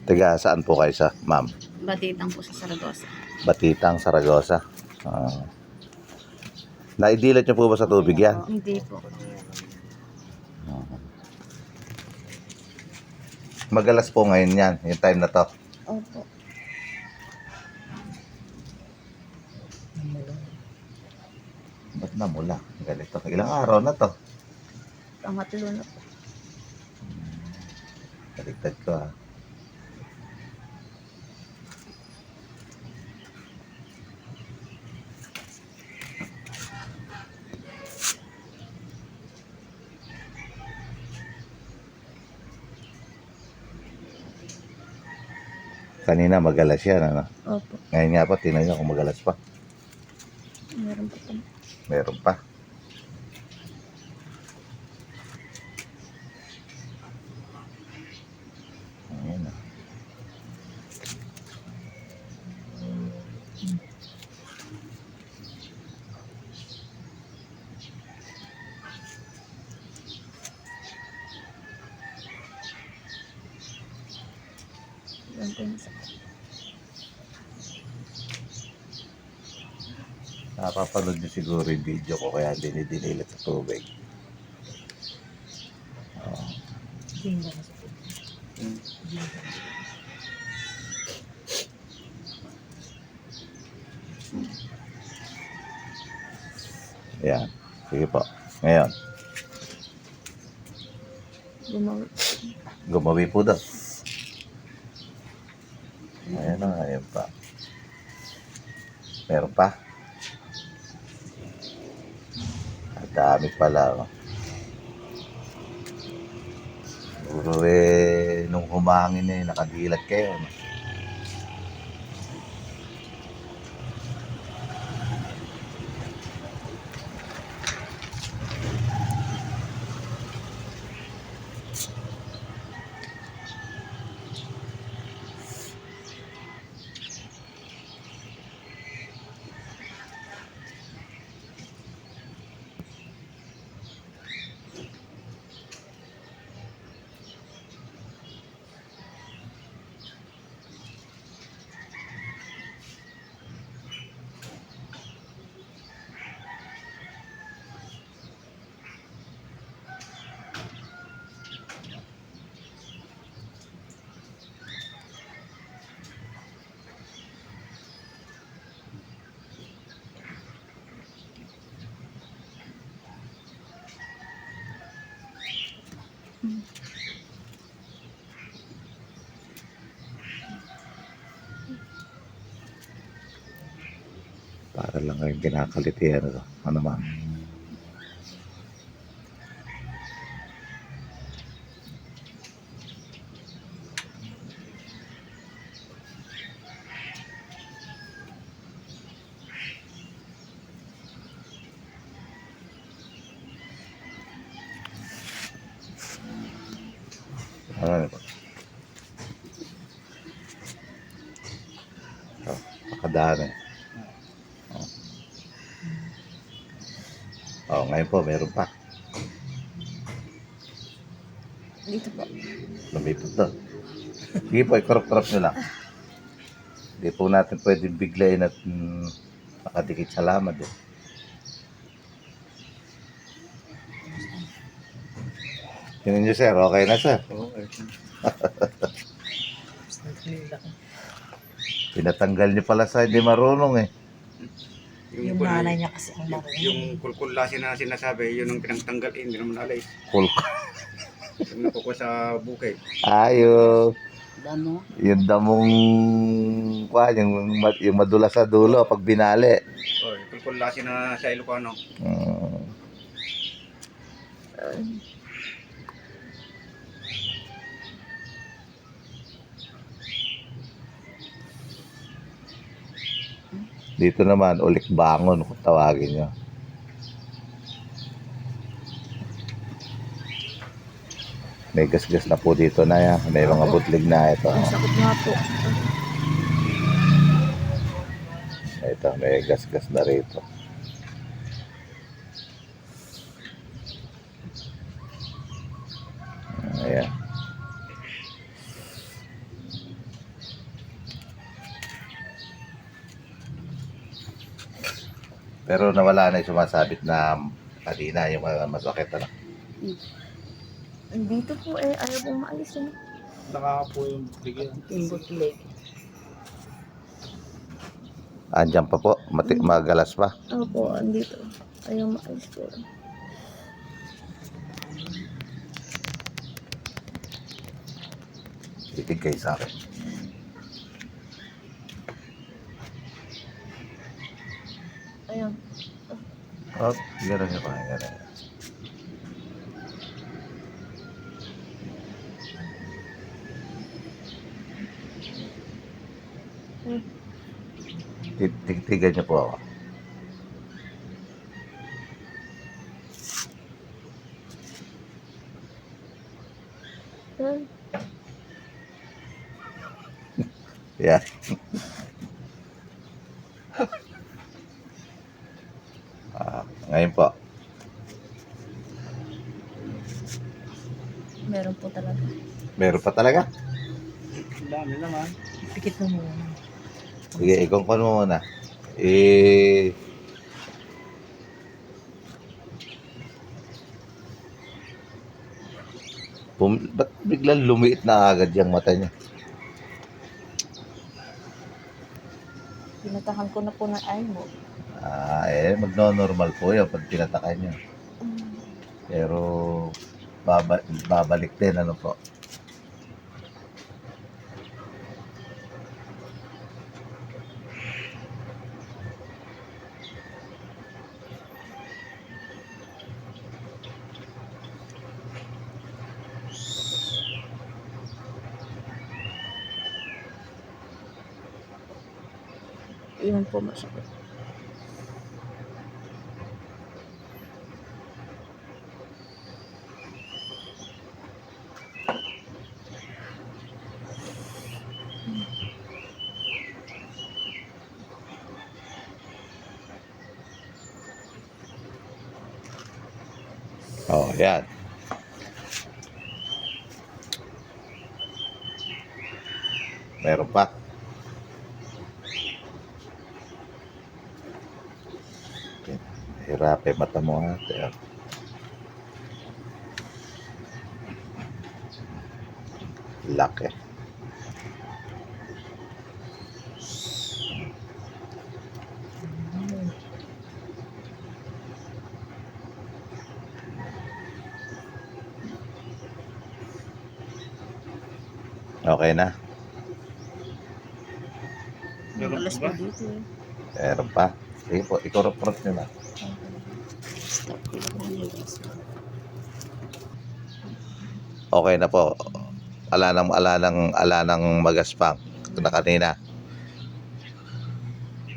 Tiga, saan po kayo sa, ma'am? Batitang po sa Saragosa. Batitang, Saragosa. Naidilat niyo po ba sa tubig yan? Hindi po. Magalas po ngayon yan, yung time na to. Opo. Ba't namula? Ganito. Ilang araw na to? Pangatlo na po. Baliktad ko ha. Kanina magalas yan, ano? Opo. Ngayon nga po, tingnan nyo kung magalas pa. Meron po po. Meron pa. Ayan, ah. Yan po yung isa. Napapanood nyo siguro yung video ko kaya dinidinilit sa tubig. Ayan. Sige po. Ngayon, Gumawa. gumawi po daw. Ayan na, ayan pa. Meron pa. Ang dami pala. Oh. Siguro nung humangin nakadilat kayo. No? Para lang kayong kinakalitihan. Ano ma'am? Ano po? Oh, pakadami. Oh, ngayon po, meron pa. Dito po. Lumipot to. Sige po, ikorok-korok nyo lang. Hindi po natin pwedeng biglayin at nakadikit sa lamad. Tingnan nyo sir, okay na sir. Okay. Pinatanggal nyo pala sa hindi marunong eh. Yung nanay niya kasi ang marunong. Yung kulkulasi na sinasabi, yun ang pinagtanggal, hindi naman alis. Full. Yung nakukuha sa bukid. Ayo. Damo. Yung damong yung madula sa dulo pag binali. O, yung kulkulasi na sa Ilocano. Dito naman, ulik bangon kung tawagin nyo. May gas-gas na po dito na yan. May mga butlig na ito. Ang sakit nga po. Ito, may gas-gas na rito. Ayan. Pero nawala na yung sumasabit na kanina, yung masakit na. Dito po eh, ayaw pong maalis yun. Nakakapo yung bigyan. Yung bootleg. Andyan pa po, magalas pa. Opo, andito. Ayaw maalis po. Titig kayo sa akin. Ayun. Oh, gano'n niya pa, gano'n. Tigtigan niyo po ako. Ayun. Yeah. Ngayon po. Meron po talaga. Meron pa talaga? Ang dami naman. Pikit mo muna. Sige, ikongkon mo muna. Ba't biglang lumiit na agad yung mata niya? Pinatahan ko na po ng eye mo. Magno-normal po yun pag tinatakan niya. Pero, babalik din, ano po. Yun po masakit. Oh, yan. Meron pa. Hirap eh, mata mo ha. Laki. Okay na. Alas po dito eh. Meron pa. Sige po, ikurot-kurot nyo na. Stop ko lang yung gas. Okay na po. Ala nang magaspang na kanina.